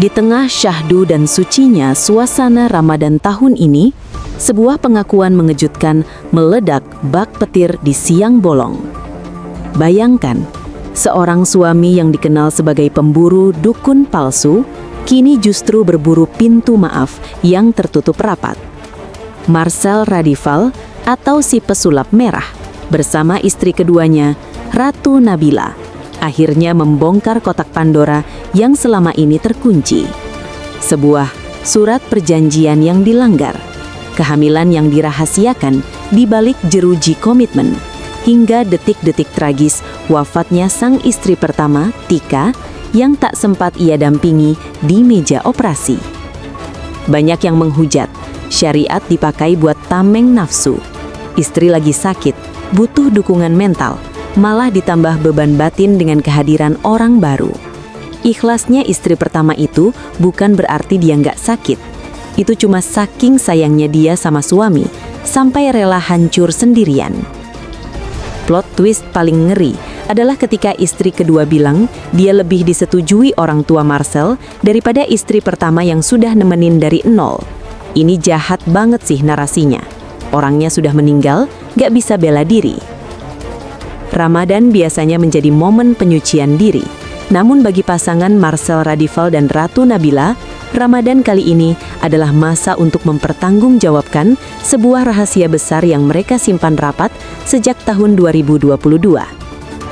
Di tengah syahdu dan sucinya suasana Ramadan tahun ini, sebuah pengakuan mengejutkan meledak bak petir di siang bolong. Bayangkan, seorang suami yang dikenal sebagai pemburu dukun palsu, kini justru berburu pintu maaf yang tertutup rapat. Marcel Radival atau si pesulap merah bersama istri keduanya, Ratu Nabila, akhirnya membongkar kotak Pandora yang selama ini terkunci. Sebuah surat perjanjian yang dilanggar, kehamilan yang dirahasiakan di balik jeruji komitmen, hingga detik-detik tragis wafatnya sang istri pertama, Tika, yang tak sempat ia dampingi di meja operasi. Banyak yang menghujat, syariat dipakai buat tameng nafsu. Istri lagi sakit, butuh dukungan mental, malah ditambah beban batin dengan kehadiran orang baru. Ikhlasnya istri pertama itu bukan berarti dia nggak sakit. Itu cuma saking sayangnya dia sama suami, sampai rela hancur sendirian. Plot twist paling ngeri adalah ketika istri kedua bilang dia lebih disetujui orang tua Marcel daripada istri pertama yang sudah nemenin dari nol. Ini jahat banget sih narasinya. Orangnya sudah meninggal, nggak bisa bela diri. Ramadan biasanya menjadi momen penyucian diri. Namun bagi pasangan Marcel Radival dan Ratu Nabila, Ramadan kali ini adalah masa untuk mempertanggungjawabkan sebuah rahasia besar yang mereka simpan rapat sejak tahun 2022.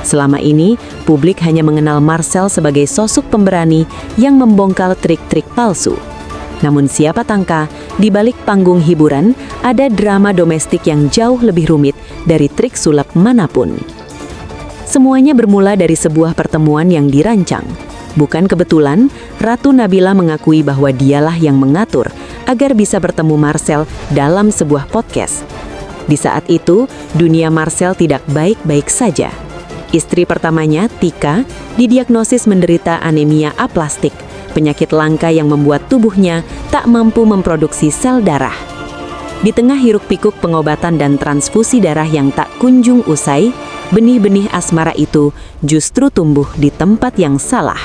Selama ini, publik hanya mengenal Marcel sebagai sosok pemberani yang membongkar trik-trik palsu. Namun siapa tangka, di balik panggung hiburan ada drama domestik yang jauh lebih rumit dari trik sulap manapun. Semuanya bermula dari sebuah pertemuan yang dirancang. Bukan kebetulan, Ratu Nabila mengakui bahwa dialah yang mengatur agar bisa bertemu Marcel dalam sebuah podcast. Di saat itu, dunia Marcel tidak baik-baik saja. Istri pertamanya, Tika, didiagnosis menderita anemia aplastik, penyakit langka yang membuat tubuhnya tak mampu memproduksi sel darah. Di tengah hiruk-pikuk pengobatan dan transfusi darah yang tak kunjung usai, benih-benih asmara itu justru tumbuh di tempat yang salah.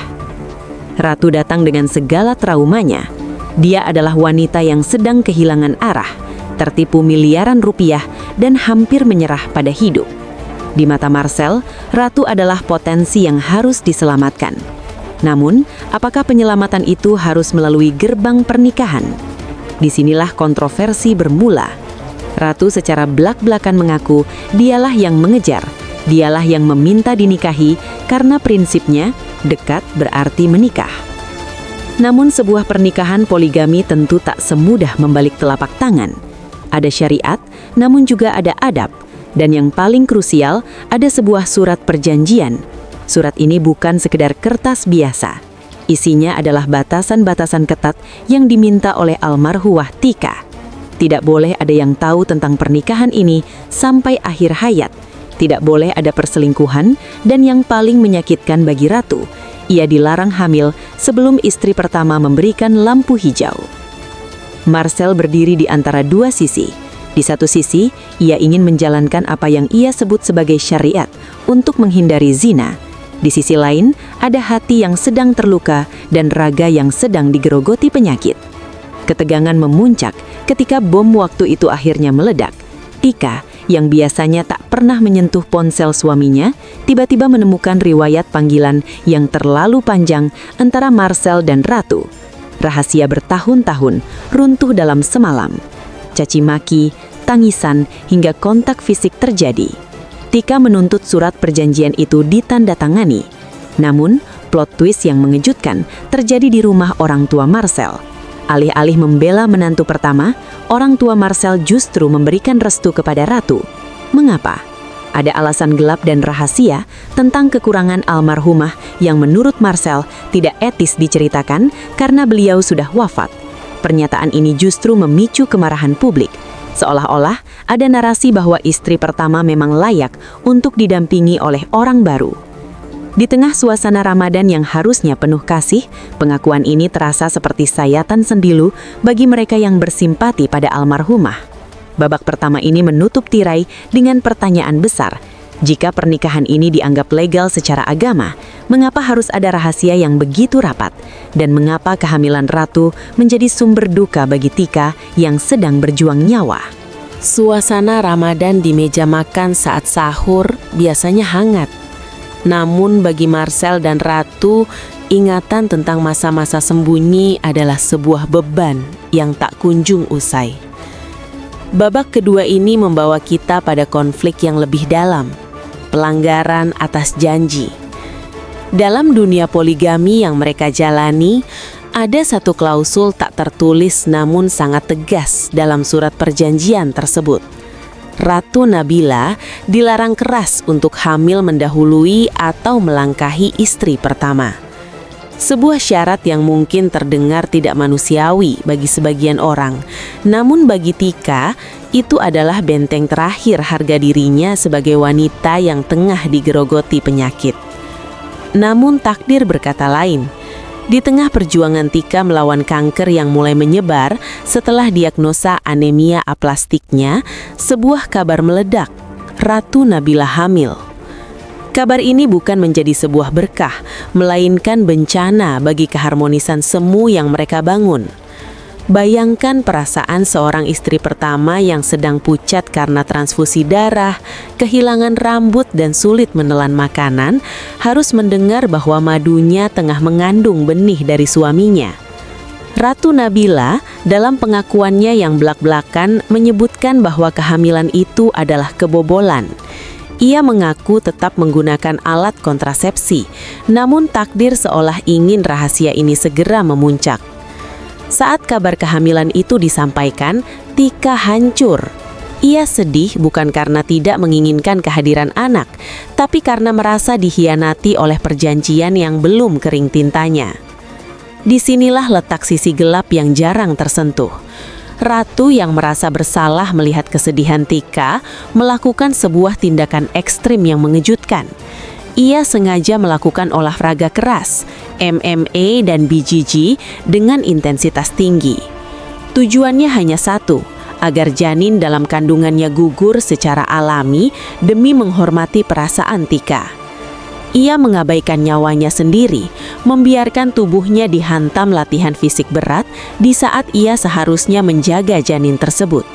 Ratu datang dengan segala traumanya. Dia adalah wanita yang sedang kehilangan arah, tertipu miliaran rupiah, dan hampir menyerah pada hidup. Di mata Marcel, Ratu adalah potensi yang harus diselamatkan. Namun, apakah penyelamatan itu harus melalui gerbang pernikahan? Disinilah kontroversi bermula. Ratu secara blak-blakan mengaku dialah yang mengejar, dialah yang meminta dinikahi karena prinsipnya dekat berarti menikah. Namun sebuah pernikahan poligami tentu tak semudah membalik telapak tangan. Ada syariat, namun juga ada adab. Dan yang paling krusial, ada sebuah surat perjanjian. Surat ini bukan sekedar kertas biasa. Isinya adalah batasan-batasan ketat yang diminta oleh almarhumah Tika. Tidak boleh ada yang tahu tentang pernikahan ini sampai akhir hayat. Tidak boleh ada perselingkuhan, dan yang paling menyakitkan bagi Ratu, ia dilarang hamil sebelum istri pertama memberikan lampu hijau. Marcel berdiri di antara dua sisi. Di satu sisi, ia ingin menjalankan apa yang ia sebut sebagai syariat untuk menghindari zina. Di sisi lain, ada hati yang sedang terluka dan raga yang sedang digerogoti penyakit. Ketegangan memuncak ketika bom waktu itu akhirnya meledak. Tika, yang biasanya tak pernah menyentuh ponsel suaminya, tiba-tiba menemukan riwayat panggilan yang terlalu panjang antara Marcel dan Ratu. Rahasia bertahun-tahun runtuh dalam semalam. Caci maki, tangisan, hingga kontak fisik terjadi. Tika menuntut surat perjanjian itu ditandatangani. Namun, plot twist yang mengejutkan terjadi di rumah orang tua Marcel. Alih-alih membela menantu pertama, orang tua Marcel justru memberikan restu kepada Ratu. Mengapa? Ada alasan gelap dan rahasia tentang kekurangan almarhumah yang menurut Marcel tidak etis diceritakan karena beliau sudah wafat. Pernyataan ini justru memicu kemarahan publik. Seolah-olah ada narasi bahwa istri pertama memang layak untuk didampingi oleh orang baru. Di tengah suasana Ramadan yang harusnya penuh kasih, pengakuan ini terasa seperti sayatan sendilu bagi mereka yang bersimpati pada almarhumah. Babak pertama ini menutup tirai dengan pertanyaan besar. Jika pernikahan ini dianggap legal secara agama, mengapa harus ada rahasia yang begitu rapat? Dan mengapa kehamilan Ratu menjadi sumber duka bagi Tika yang sedang berjuang nyawa? Suasana Ramadan di meja makan saat sahur biasanya hangat. Namun bagi Marcel dan Ratu, ingatan tentang masa-masa sembunyi adalah sebuah beban yang tak kunjung usai. Babak kedua ini membawa kita pada konflik yang lebih dalam, pelanggaran atas janji. Dalam dunia poligami yang mereka jalani, ada satu klausul tak tertulis namun sangat tegas dalam surat perjanjian tersebut. Ratu Nabila dilarang keras untuk hamil mendahului atau melangkahi istri pertama. Sebuah syarat yang mungkin terdengar tidak manusiawi bagi sebagian orang, namun bagi Tika, itu adalah benteng terakhir harga dirinya sebagai wanita yang tengah digerogoti penyakit. Namun takdir berkata lain. Di tengah perjuangan Tika melawan kanker yang mulai menyebar setelah diagnosa anemia aplastiknya, sebuah kabar meledak. Ratu Nabila hamil. Kabar ini bukan menjadi sebuah berkah, melainkan bencana bagi keharmonisan semu yang mereka bangun. Bayangkan perasaan seorang istri pertama yang sedang pucat karena transfusi darah, kehilangan rambut dan sulit menelan makanan, harus mendengar bahwa madunya tengah mengandung benih dari suaminya. Ratu Nabila dalam pengakuannya yang belak-belakan menyebutkan bahwa kehamilan itu adalah kebobolan. Ia mengaku tetap menggunakan alat kontrasepsi, namun takdir seolah ingin rahasia ini segera memuncak. Saat kabar kehamilan itu disampaikan, Tika hancur. Ia sedih bukan karena tidak menginginkan kehadiran anak, tapi karena merasa dikhianati oleh perjanjian yang belum kering tintanya. Disinilah letak sisi gelap yang jarang tersentuh. Ratu yang merasa bersalah melihat kesedihan Tika melakukan sebuah tindakan ekstrim yang mengejutkan. Ia sengaja melakukan olahraga keras, MMA dan BJJ dengan intensitas tinggi. Tujuannya hanya satu, agar janin dalam kandungannya gugur secara alami demi menghormati perasaan Tika. Ia mengabaikan nyawanya sendiri, membiarkan tubuhnya dihantam latihan fisik berat di saat ia seharusnya menjaga janin tersebut.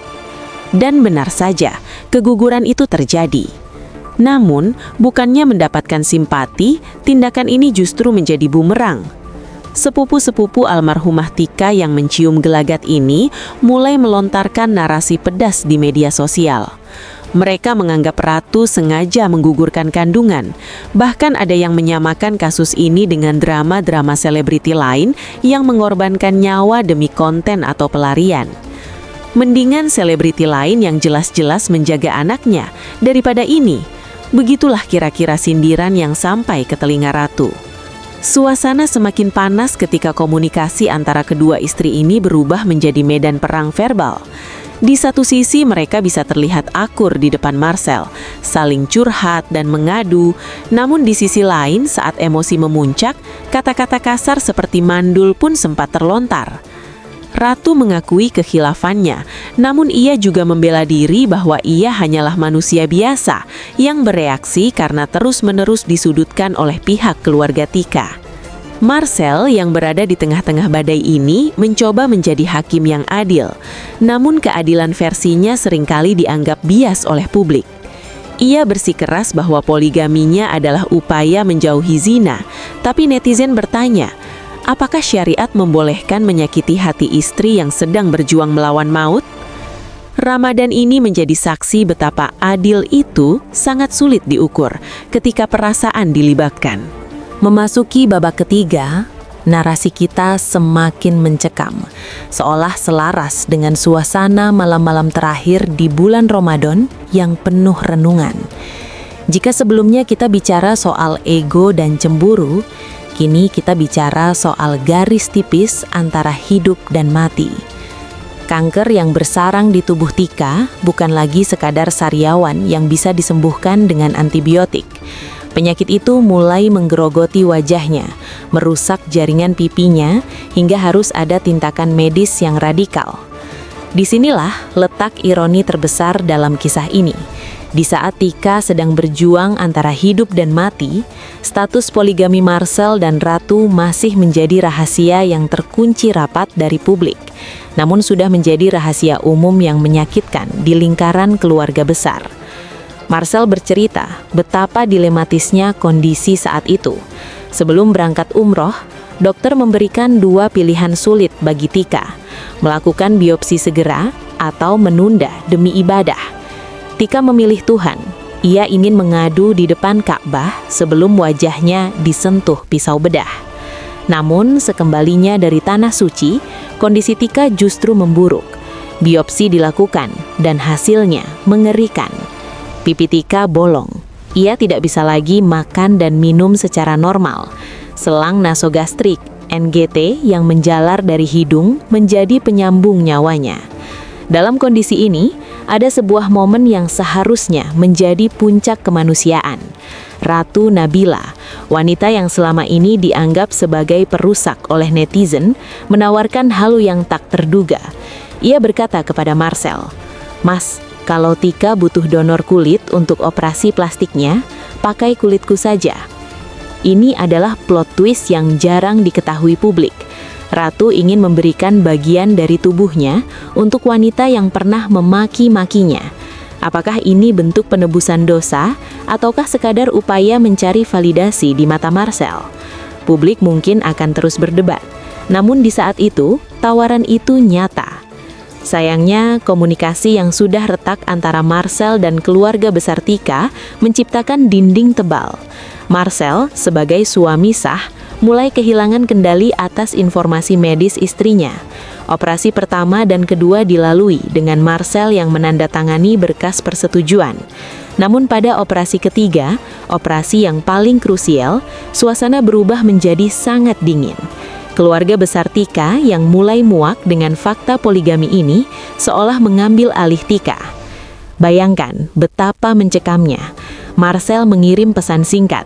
Dan benar saja, keguguran itu terjadi. Namun, bukannya mendapatkan simpati, tindakan ini justru menjadi bumerang. Sepupu-sepupu almarhumah Tika yang mencium gelagat ini mulai melontarkan narasi pedas di media sosial. Mereka menganggap Ratu sengaja menggugurkan kandungan. Bahkan ada yang menyamakan kasus ini dengan drama-drama selebriti lain yang mengorbankan nyawa demi konten atau pelarian. Mendingan selebriti lain yang jelas-jelas menjaga anaknya daripada ini. Begitulah kira-kira sindiran yang sampai ke telinga Ratu. Suasana semakin panas ketika komunikasi antara kedua istri ini berubah menjadi medan perang verbal. Di satu sisi mereka bisa terlihat akur di depan Marcel, saling curhat dan mengadu. Namun di sisi lain saat emosi memuncak, kata-kata kasar seperti mandul pun sempat terlontar. Ratu mengakui kekhilafannya, namun ia juga membela diri bahwa ia hanyalah manusia biasa yang bereaksi karena terus-menerus disudutkan oleh pihak keluarga Tika. Marcel yang berada di tengah-tengah badai ini mencoba menjadi hakim yang adil, namun keadilan versinya seringkali dianggap bias oleh publik. Ia bersikeras bahwa poligaminya adalah upaya menjauhi zina, tapi netizen bertanya, apakah syariat membolehkan menyakiti hati istri yang sedang berjuang melawan maut? Ramadan ini menjadi saksi betapa adil itu sangat sulit diukur ketika perasaan dilibatkan. Memasuki babak ketiga, narasi kita semakin mencekam, seolah selaras dengan suasana malam-malam terakhir di bulan Ramadan yang penuh renungan. Jika sebelumnya kita bicara soal ego dan cemburu, kini kita bicara soal garis tipis antara hidup dan mati. Kanker yang bersarang di tubuh Tika bukan lagi sekadar sariawan yang bisa disembuhkan dengan antibiotik. Penyakit itu mulai menggerogoti wajahnya, merusak jaringan pipinya, hingga harus ada tindakan medis yang radikal. Disinilah letak ironi terbesar dalam kisah ini. Di saat Tika sedang berjuang antara hidup dan mati, status poligami Marcel dan Ratu masih menjadi rahasia yang terkunci rapat dari publik, namun sudah menjadi rahasia umum yang menyakitkan di lingkaran keluarga besar. Marcel bercerita betapa dilematisnya kondisi saat itu. Sebelum berangkat umroh, dokter memberikan dua pilihan sulit bagi Tika, melakukan biopsi segera atau menunda demi ibadah. Tika memilih Tuhan. Ia ingin mengadu di depan Ka'bah sebelum wajahnya disentuh pisau bedah. Namun, sekembalinya dari tanah suci, kondisi Tika justru memburuk. Biopsi dilakukan dan hasilnya mengerikan. Pipi Tika bolong. Ia tidak bisa lagi makan dan minum secara normal. Selang nasogastrik, NGT, yang menjalar dari hidung menjadi penyambung nyawanya. Dalam kondisi ini, ada sebuah momen yang seharusnya menjadi puncak kemanusiaan. Ratu Nabila, wanita yang selama ini dianggap sebagai perusak oleh netizen, menawarkan hal yang tak terduga. Ia berkata kepada Marcel, "Mas, kalau Tika butuh donor kulit untuk operasi plastiknya, pakai kulitku saja." Ini adalah plot twist yang jarang diketahui publik. Ratu ingin memberikan bagian dari tubuhnya untuk wanita yang pernah memaki-makinya. Apakah ini bentuk penebusan dosa, ataukah sekadar upaya mencari validasi di mata Marcel? Publik mungkin akan terus berdebat. Namun di saat itu, tawaran itu nyata. Sayangnya, komunikasi yang sudah retak antara Marcel dan keluarga besar Tika menciptakan dinding tebal. Marcel, sebagai suami sah, mulai kehilangan kendali atas informasi medis istrinya. Operasi pertama dan kedua dilalui dengan Marcel yang menandatangani berkas persetujuan. Namun pada operasi ketiga, operasi yang paling krusial, suasana berubah menjadi sangat dingin. Keluarga besar Tika yang mulai muak dengan fakta poligami ini seolah mengambil alih Tika. Bayangkan betapa mencekamnya. Marcel mengirim pesan singkat,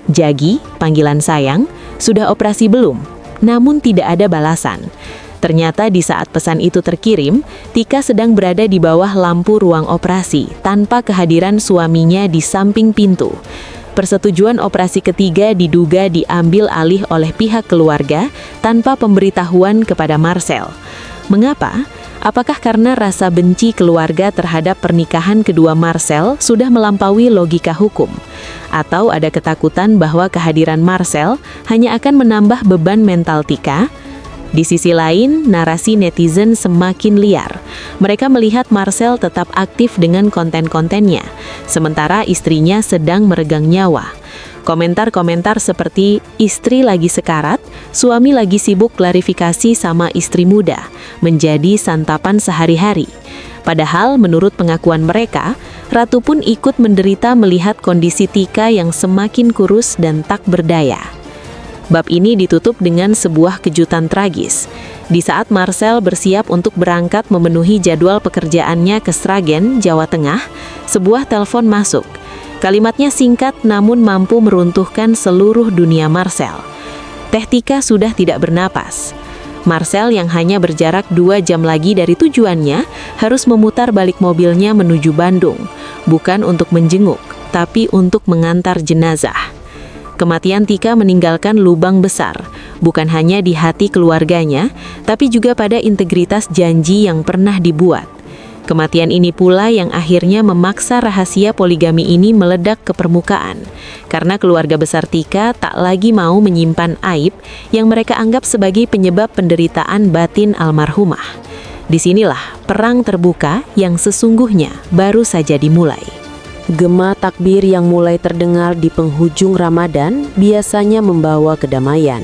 "Jagi, panggilan sayang, sudah operasi belum?" Namun tidak ada balasan. Ternyata di saat pesan itu terkirim, Tika sedang berada di bawah lampu ruang operasi tanpa kehadiran suaminya di samping pintu. Persetujuan operasi ketiga diduga diambil alih oleh pihak keluarga tanpa pemberitahuan kepada Marcel. Mengapa? Apakah karena rasa benci keluarga terhadap pernikahan kedua Marcel sudah melampaui logika hukum? Atau ada ketakutan bahwa kehadiran Marcel hanya akan menambah beban mental Tika? Di sisi lain, narasi netizen semakin liar. Mereka melihat Marcel tetap aktif dengan konten-kontennya, sementara istrinya sedang meregang nyawa. Komentar-komentar seperti "istri lagi sekarat, suami lagi sibuk klarifikasi sama istri muda" menjadi santapan sehari-hari. Padahal menurut pengakuan mereka, Ratu pun ikut menderita melihat kondisi Tika yang semakin kurus dan tak berdaya. Bab ini ditutup dengan sebuah kejutan tragis. Di saat Marcel bersiap untuk berangkat memenuhi jadwal pekerjaannya ke Sragen, Jawa Tengah, sebuah telepon masuk. Kalimatnya singkat namun mampu meruntuhkan seluruh dunia Marcel. Teh Tika sudah tidak bernapas. Marcel yang hanya berjarak 2 jam lagi dari tujuannya harus memutar balik mobilnya menuju Bandung, bukan untuk menjenguk, tapi untuk mengantar jenazah. Kematian Tika meninggalkan lubang besar, bukan hanya di hati keluarganya, tapi juga pada integritas janji yang pernah dibuat. Kematian ini pula yang akhirnya memaksa rahasia poligami ini meledak ke permukaan, karena keluarga besar Tika tak lagi mau menyimpan aib yang mereka anggap sebagai penyebab penderitaan batin almarhumah. Disinilah perang terbuka yang sesungguhnya baru saja dimulai. Gema takbir yang mulai terdengar di penghujung Ramadan biasanya membawa kedamaian.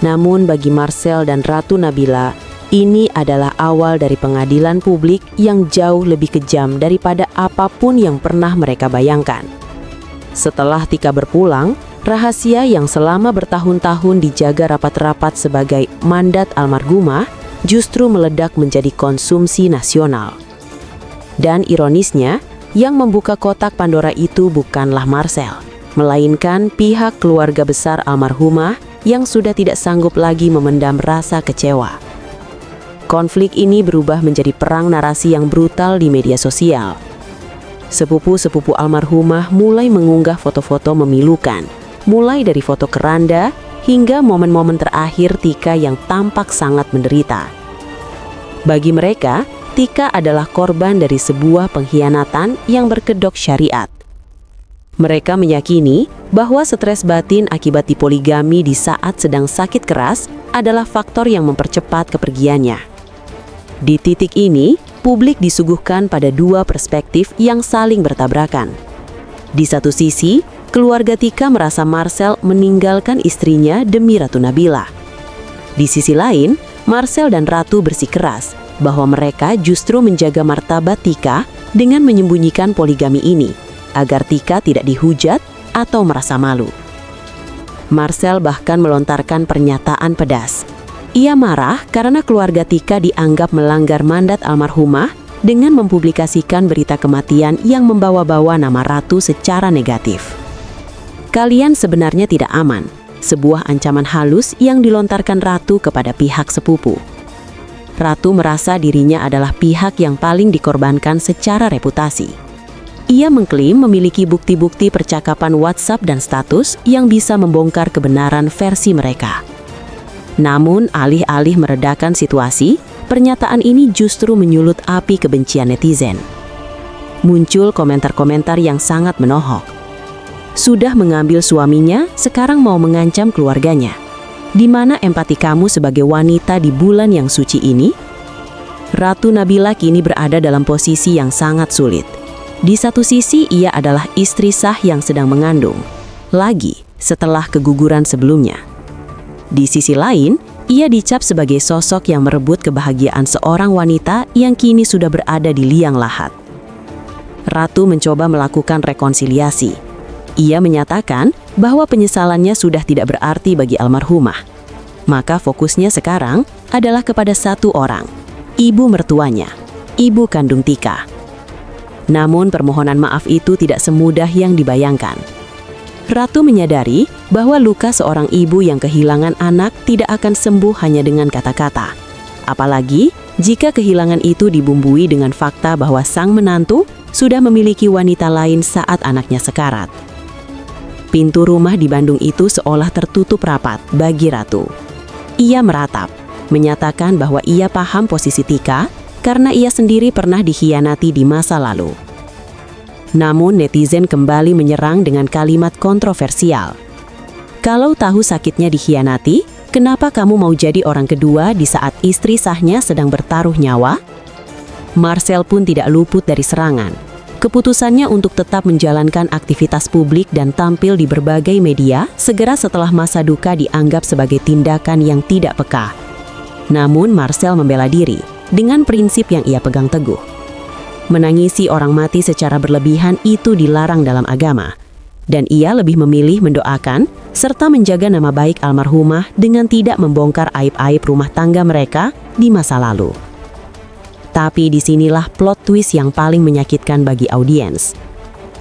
Namun bagi Marcel dan Ratu Nabila, ini adalah awal dari pengadilan publik yang jauh lebih kejam daripada apapun yang pernah mereka bayangkan. Setelah Tika berpulang, rahasia yang selama bertahun-tahun dijaga rapat-rapat sebagai mandat almarhumah justru meledak menjadi konsumsi nasional. Dan ironisnya, yang membuka kotak Pandora itu bukanlah Marcel, melainkan pihak keluarga besar almarhumah yang sudah tidak sanggup lagi memendam rasa kecewa. Konflik ini berubah menjadi perang narasi yang brutal di media sosial. Sepupu-sepupu almarhumah mulai mengunggah foto-foto memilukan, mulai dari foto keranda hingga momen-momen terakhir Tika yang tampak sangat menderita. Bagi mereka, Tika adalah korban dari sebuah pengkhianatan yang berkedok syariat. Mereka meyakini bahwa stres batin akibat dipoligami di saat sedang sakit keras adalah faktor yang mempercepat kepergiannya. Di titik ini, publik disuguhkan pada dua perspektif yang saling bertabrakan. Di satu sisi, keluarga Tika merasa Marcel meninggalkan istrinya demi Ratu Nabila. Di sisi lain, Marcel dan Ratu bersikeras bahwa mereka justru menjaga martabat Tika dengan menyembunyikan poligami ini, agar Tika tidak dihujat atau merasa malu. Marcel bahkan melontarkan pernyataan pedas. Ia marah karena keluarga Tika dianggap melanggar mandat almarhumah dengan mempublikasikan berita kematian yang membawa-bawa nama Ratu secara negatif. Kalian sebenarnya tidak aman, sebuah ancaman halus yang dilontarkan Ratu kepada pihak sepupu. Ratu merasa dirinya adalah pihak yang paling dikorbankan secara reputasi. Ia mengklaim memiliki bukti-bukti percakapan WhatsApp dan status yang bisa membongkar kebenaran versi mereka. Namun, alih-alih meredakan situasi, pernyataan ini justru menyulut api kebencian netizen. Muncul komentar-komentar yang sangat menohok. Sudah mengambil suaminya, sekarang mau mengancam keluarganya. Di mana empati kamu sebagai wanita di bulan yang suci ini? Ratu Nabila kini berada dalam posisi yang sangat sulit. Di satu sisi, ia adalah istri sah yang sedang mengandung, lagi setelah keguguran sebelumnya. Di sisi lain, ia dicap sebagai sosok yang merebut kebahagiaan seorang wanita yang kini sudah berada di liang lahat. Ratu mencoba melakukan rekonsiliasi. Ia menyatakan bahwa penyesalannya sudah tidak berarti bagi almarhumah. Maka fokusnya sekarang adalah kepada satu orang, ibu mertuanya, ibu kandung Tika. Namun permohonan maaf itu tidak semudah yang dibayangkan. Ratu menyadari bahwa luka seorang ibu yang kehilangan anak tidak akan sembuh hanya dengan kata-kata. Apalagi jika kehilangan itu dibumbui dengan fakta bahwa sang menantu sudah memiliki wanita lain saat anaknya sekarat. Pintu rumah di Bandung itu seolah tertutup rapat bagi Ratu. Ia meratap, menyatakan bahwa ia paham posisi Tika karena ia sendiri pernah dikhianati di masa lalu. Namun netizen kembali menyerang dengan kalimat kontroversial. Kalau tahu sakitnya dikhianati, kenapa kamu mau jadi orang kedua di saat istri sahnya sedang bertaruh nyawa? Marcel pun tidak luput dari serangan. Keputusannya untuk tetap menjalankan aktivitas publik dan tampil di berbagai media segera setelah masa duka dianggap sebagai tindakan yang tidak peka. Namun Marcel membela diri dengan prinsip yang ia pegang teguh. Menangisi orang mati secara berlebihan itu dilarang dalam agama, dan ia lebih memilih mendoakan serta menjaga nama baik almarhumah dengan tidak membongkar aib-aib rumah tangga mereka di masa lalu. Tapi disinilah plot twist yang paling menyakitkan bagi audiens.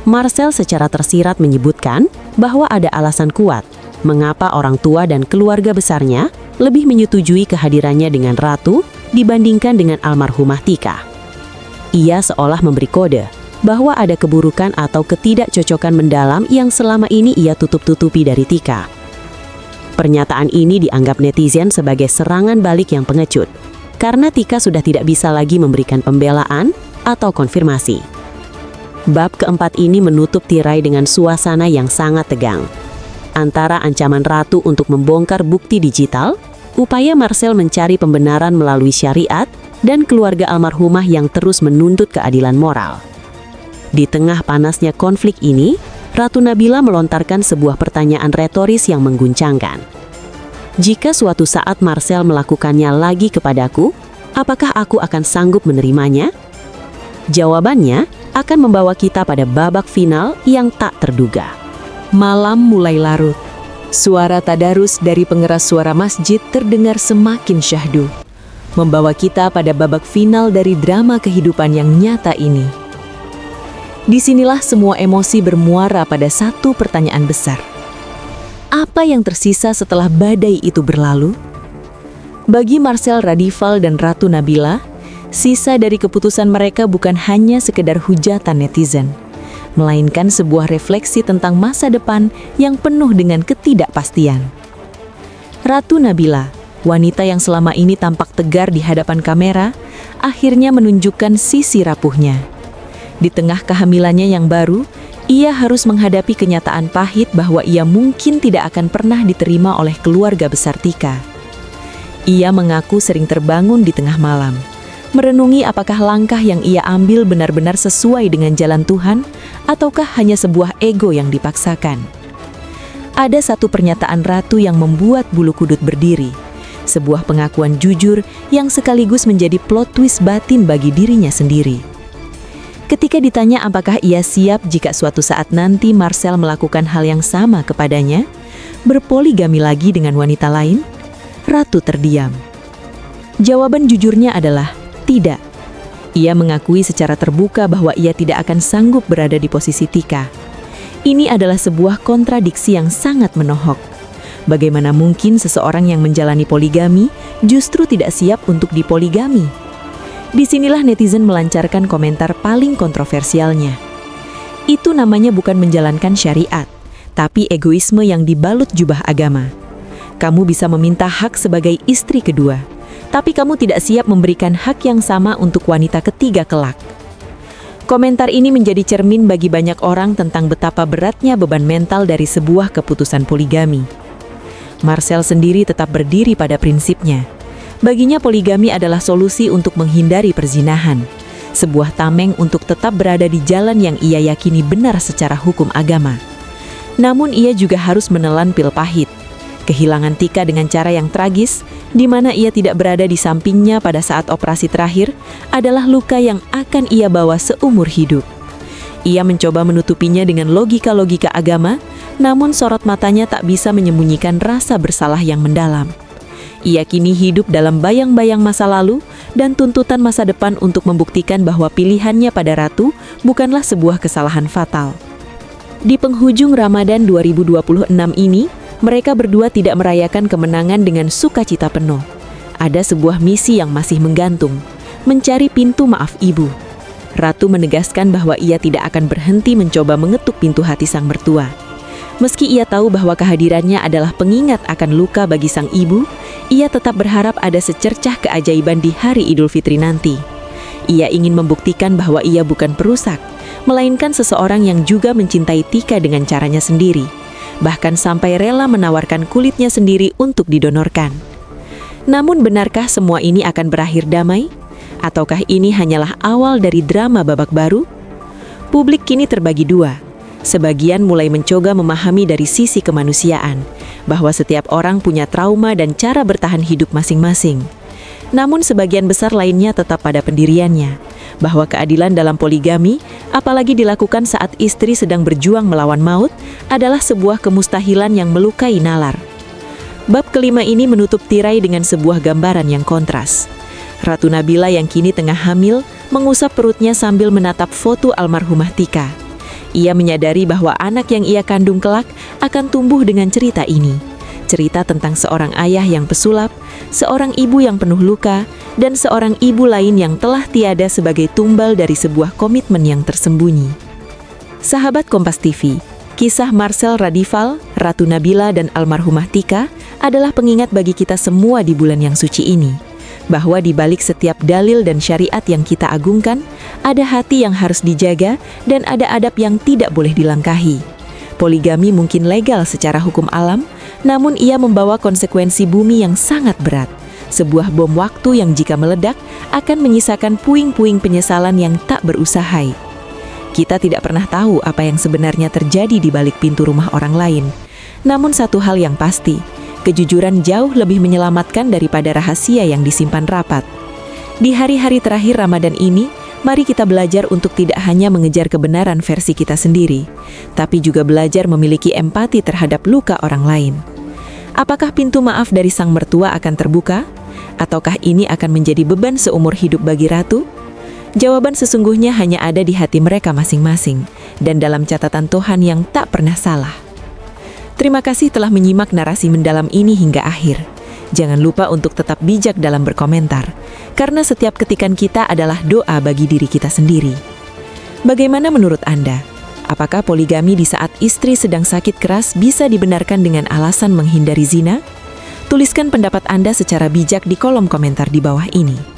Marcel secara tersirat menyebutkan bahwa ada alasan kuat mengapa orang tua dan keluarga besarnya lebih menyetujui kehadirannya dengan Ratu dibandingkan dengan almarhumah Tika. Ia seolah memberi kode bahwa ada keburukan atau ketidakcocokan mendalam yang selama ini ia tutup-tutupi dari Tika. Pernyataan ini dianggap netizen sebagai serangan balik yang pengecut, karena Tika sudah tidak bisa lagi memberikan pembelaan atau konfirmasi. Bab keempat ini menutup tirai dengan suasana yang sangat tegang. Antara ancaman Ratu untuk membongkar bukti digital, upaya Marcel mencari pembenaran melalui syariat, dan keluarga almarhumah yang terus menuntut keadilan moral. Di tengah panasnya konflik ini, Ratu Nabila melontarkan sebuah pertanyaan retoris yang mengguncangkan. Jika suatu saat Marcel melakukannya lagi kepadaku, apakah aku akan sanggup menerimanya? Jawabannya akan membawa kita pada babak final yang tak terduga. Malam mulai larut. Suara tadarus dari pengeras suara masjid terdengar semakin syahdu, membawa kita pada babak final dari drama kehidupan yang nyata ini. Disinilah semua emosi bermuara pada satu pertanyaan besar. Apa yang tersisa setelah badai itu berlalu? Bagi Marcel Radival dan Ratu Nabila, sisa dari keputusan mereka bukan hanya sekedar hujatan netizen, melainkan sebuah refleksi tentang masa depan yang penuh dengan ketidakpastian. Ratu Nabila, wanita yang selama ini tampak tegar di hadapan kamera, akhirnya menunjukkan sisi rapuhnya. Di tengah kehamilannya yang baru, ia harus menghadapi kenyataan pahit bahwa ia mungkin tidak akan pernah diterima oleh keluarga besar Tika. Ia mengaku sering terbangun di tengah malam, merenungi apakah langkah yang ia ambil benar-benar sesuai dengan jalan Tuhan, ataukah hanya sebuah ego yang dipaksakan. Ada satu pernyataan Ratu yang membuat bulu kudut berdiri, sebuah pengakuan jujur yang sekaligus menjadi plot twist batin bagi dirinya sendiri. Ketika ditanya apakah ia siap jika suatu saat nanti Marcel melakukan hal yang sama kepadanya, berpoligami lagi dengan wanita lain, Ratu terdiam. Jawaban jujurnya adalah tidak. Ia mengakui secara terbuka bahwa ia tidak akan sanggup berada di posisi Tika. Ini adalah sebuah kontradiksi yang sangat menohok. Bagaimana mungkin seseorang yang menjalani poligami justru tidak siap untuk dipoligami? Disinilah netizen melancarkan komentar paling kontroversialnya. Itu namanya bukan menjalankan syariat, tapi egoisme yang dibalut jubah agama. Kamu bisa meminta hak sebagai istri kedua, tapi kamu tidak siap memberikan hak yang sama untuk wanita ketiga kelak. Komentar ini menjadi cermin bagi banyak orang tentang betapa beratnya beban mental dari sebuah keputusan poligami. Marcel sendiri tetap berdiri pada prinsipnya. Baginya poligami adalah solusi untuk menghindari perzinahan, sebuah tameng untuk tetap berada di jalan yang ia yakini benar secara hukum agama. Namun ia juga harus menelan pil pahit. Kehilangan Tika dengan cara yang tragis, di mana ia tidak berada di sampingnya pada saat operasi terakhir, adalah luka yang akan ia bawa seumur hidup. Ia mencoba menutupinya dengan logika-logika agama, namun sorot matanya tak bisa menyembunyikan rasa bersalah yang mendalam. Ia kini hidup dalam bayang-bayang masa lalu dan tuntutan masa depan untuk membuktikan bahwa pilihannya pada Ratu bukanlah sebuah kesalahan fatal. Di penghujung Ramadan 2026 ini, mereka berdua tidak merayakan kemenangan dengan sukacita penuh. Ada sebuah misi yang masih menggantung, mencari pintu maaf ibu. Ratu menegaskan bahwa ia tidak akan berhenti mencoba mengetuk pintu hati sang mertua. Meski ia tahu bahwa kehadirannya adalah pengingat akan luka bagi sang ibu, ia tetap berharap ada secercah keajaiban di hari Idul Fitri nanti. Ia ingin membuktikan bahwa ia bukan perusak, melainkan seseorang yang juga mencintai Tika dengan caranya sendiri, bahkan sampai rela menawarkan kulitnya sendiri untuk didonorkan. Namun benarkah semua ini akan berakhir damai? Ataukah ini hanyalah awal dari drama babak baru? Publik kini terbagi dua. Sebagian mulai mencoba memahami dari sisi kemanusiaan, bahwa setiap orang punya trauma dan cara bertahan hidup masing-masing. Namun sebagian besar lainnya tetap pada pendiriannya, bahwa keadilan dalam poligami, apalagi dilakukan saat istri sedang berjuang melawan maut, adalah sebuah kemustahilan yang melukai nalar. Bab kelima ini menutup tirai dengan sebuah gambaran yang kontras. Ratu Nabila yang kini tengah hamil, mengusap perutnya sambil menatap foto almarhumah Tika. Ia menyadari bahwa anak yang ia kandung kelak akan tumbuh dengan cerita ini. Cerita tentang seorang ayah yang pesulap, seorang ibu yang penuh luka, dan seorang ibu lain yang telah tiada sebagai tumbal dari sebuah komitmen yang tersembunyi. Sahabat Kompas TV, kisah Marcel Radival, Ratu Nabila, dan almarhumah Tika adalah pengingat bagi kita semua di bulan yang suci ini, bahwa di balik setiap dalil dan syariat yang kita agungkan, ada hati yang harus dijaga dan ada adab yang tidak boleh dilangkahi. Poligami mungkin legal secara hukum alam, namun ia membawa konsekuensi bumi yang sangat berat. Sebuah bom waktu yang jika meledak akan menyisakan puing-puing penyesalan yang tak berusahai. Kita tidak pernah tahu apa yang sebenarnya terjadi di balik pintu rumah orang lain. Namun satu hal yang pasti, kejujuran jauh lebih menyelamatkan daripada rahasia yang disimpan rapat. Di hari-hari terakhir Ramadan ini, mari kita belajar untuk tidak hanya mengejar kebenaran versi kita sendiri, tapi juga belajar memiliki empati terhadap luka orang lain. Apakah pintu maaf dari sang mertua akan terbuka? Ataukah ini akan menjadi beban seumur hidup bagi Ratu? Jawaban sesungguhnya hanya ada di hati mereka masing-masing, dan dalam catatan Tuhan yang tak pernah salah. Terima kasih telah menyimak narasi mendalam ini hingga akhir. Jangan lupa untuk tetap bijak dalam berkomentar, karena setiap ketikan kita adalah doa bagi diri kita sendiri. Bagaimana menurut Anda? Apakah poligami di saat istri sedang sakit keras bisa dibenarkan dengan alasan menghindari zina? Tuliskan pendapat Anda secara bijak di kolom komentar di bawah ini.